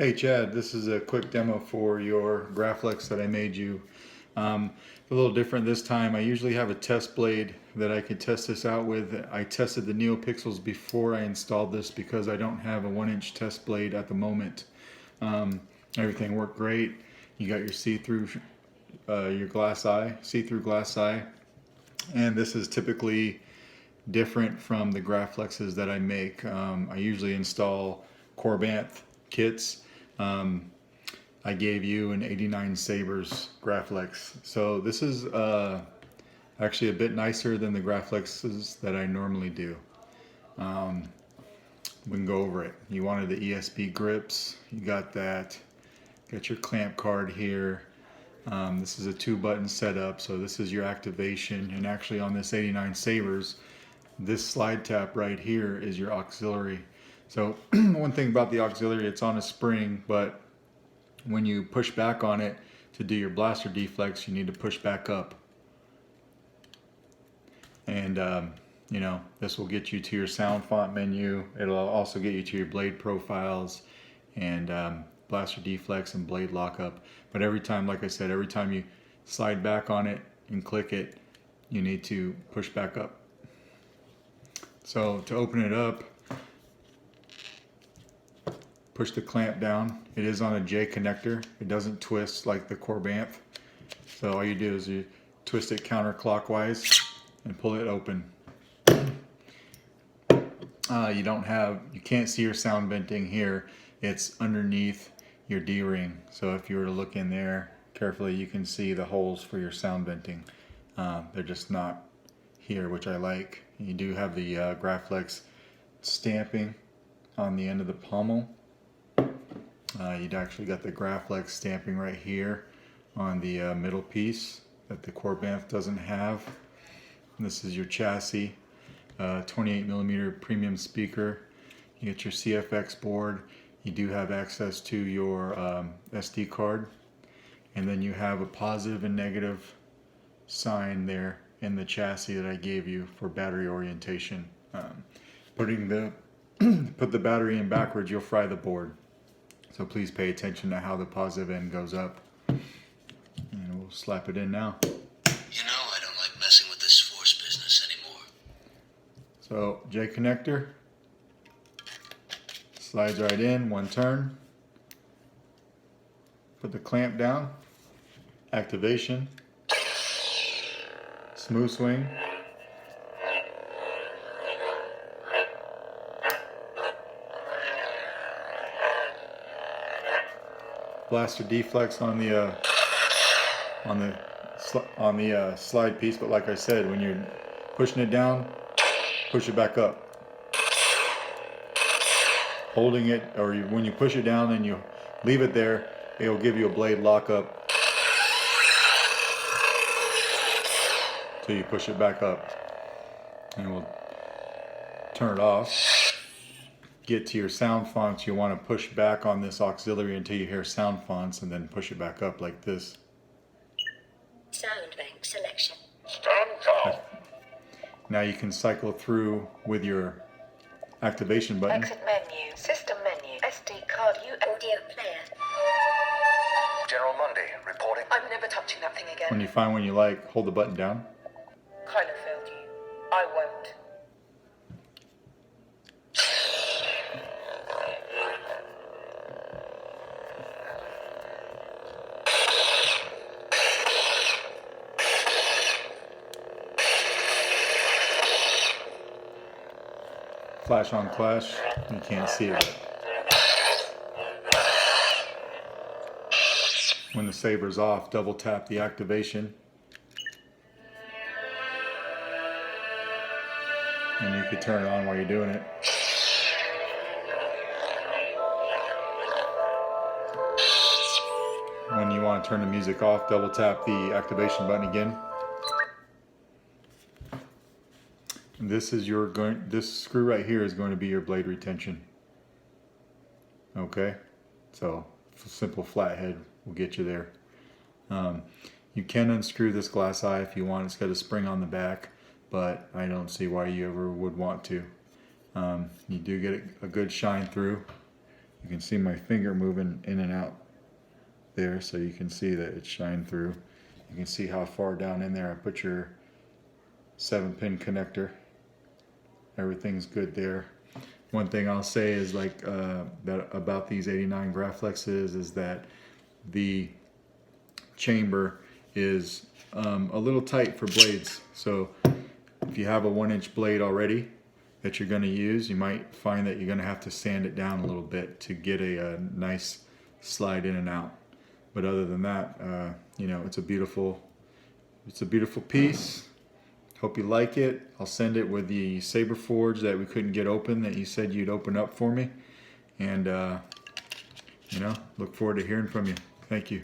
Hey Chad, this is a quick demo for your Graflex that I made you. A little different this time. I usually have a test blade that I can test this out with. I tested the NeoPixels before I installed this because I don't have a 1-inch test blade at the moment. Everything worked great. You got your see-through your glass eye, see-through glass eye, and this is typically different from the Graflexes that I make. I usually install Corbanth kits. I gave you an 89 Sabres Graflex. So this is actually a bit nicer than the Graflexes that I normally do. We can go over it. You wanted the ESP grips. You got that. Got your clamp card here. This is a 2-button setup, so this is your activation. And actually on this 89 Sabres, this slide tap right here is your auxiliary. So one thing about the auxiliary, it's on a spring, but when you push back on it to do your blaster deflex, you need to push back up. And you know, this will get you to your sound font menu. It'll also get you to your blade profiles and blaster deflex and blade lockup. But every time, like I said, every time you slide back on it and click it, you need to push back up. So to open it up, push the clamp down. It is on a J connector. It doesn't twist like the Corbanth. So all you do is you twist it counterclockwise and pull it open. You can't see your sound venting here. It's underneath your D-ring. So if you were to look in there carefully, you can see the holes for your sound venting. They're just not here, which I like. You do have the Graflex stamping on the end of the pommel. You'd actually got the Graflex stamping right here on the middle piece that the Corbanth doesn't have. And this is your chassis, 28mm premium speaker. You get your CFX board. You do have access to your SD card. And then you have a positive and negative sign there in the chassis that I gave you for battery orientation. Put the battery in backwards, you'll fry the board. So please pay attention to how the positive end goes up. And we'll slap it in now. You know, I don't like messing with this force business anymore. So J connector, slides right in, one turn. Put the clamp down, activation, smooth swing. Blaster deflex on the slide piece, but like I said, when you're pushing it down, push it back up. Holding it, or when you push it down and you leave it there, it'll give you a blade lockup till you push it back up. And we'll turn it off. Get to your sound fonts, you want to push back on this auxiliary until you hear sound fonts and then push it back up like this. Sound bank selection. Stand calm. Now you can cycle through with your activation button. Exit menu. System menu. SD card. Audio player. General Monday reporting. I'm never touching that thing again. When you find one you like, hold the button down. Kind of failed you. I won't. Flash on clash, you can't see it. When the saber's off, double tap the activation. And you can turn it on while you're doing it. When you want to turn the music off, double tap the activation button again. This screw right here is going to be your blade retention. Okay, so simple flathead will get you there. You can unscrew this glass eye if you want. It's got a spring on the back, but I don't see why you ever would want to. You do get a good shine through. You can see my finger moving in and out there, so you can see that it's shined through. You can see how far down in there I put your 7-pin connector. Everything's good there. One thing I'll say is that about these 89 Graflexes is that the chamber is a little tight for blades. So if you have a 1-inch blade already that you're going to use, you might find that you're going to have to sand it down a little bit to get a nice slide in and out. But other than that, you know, it's a beautiful piece. Hope you like it. I'll send it with the Saber Forge that we couldn't get open that you said you'd open up for me. And, you know, look forward to hearing from you. Thank you.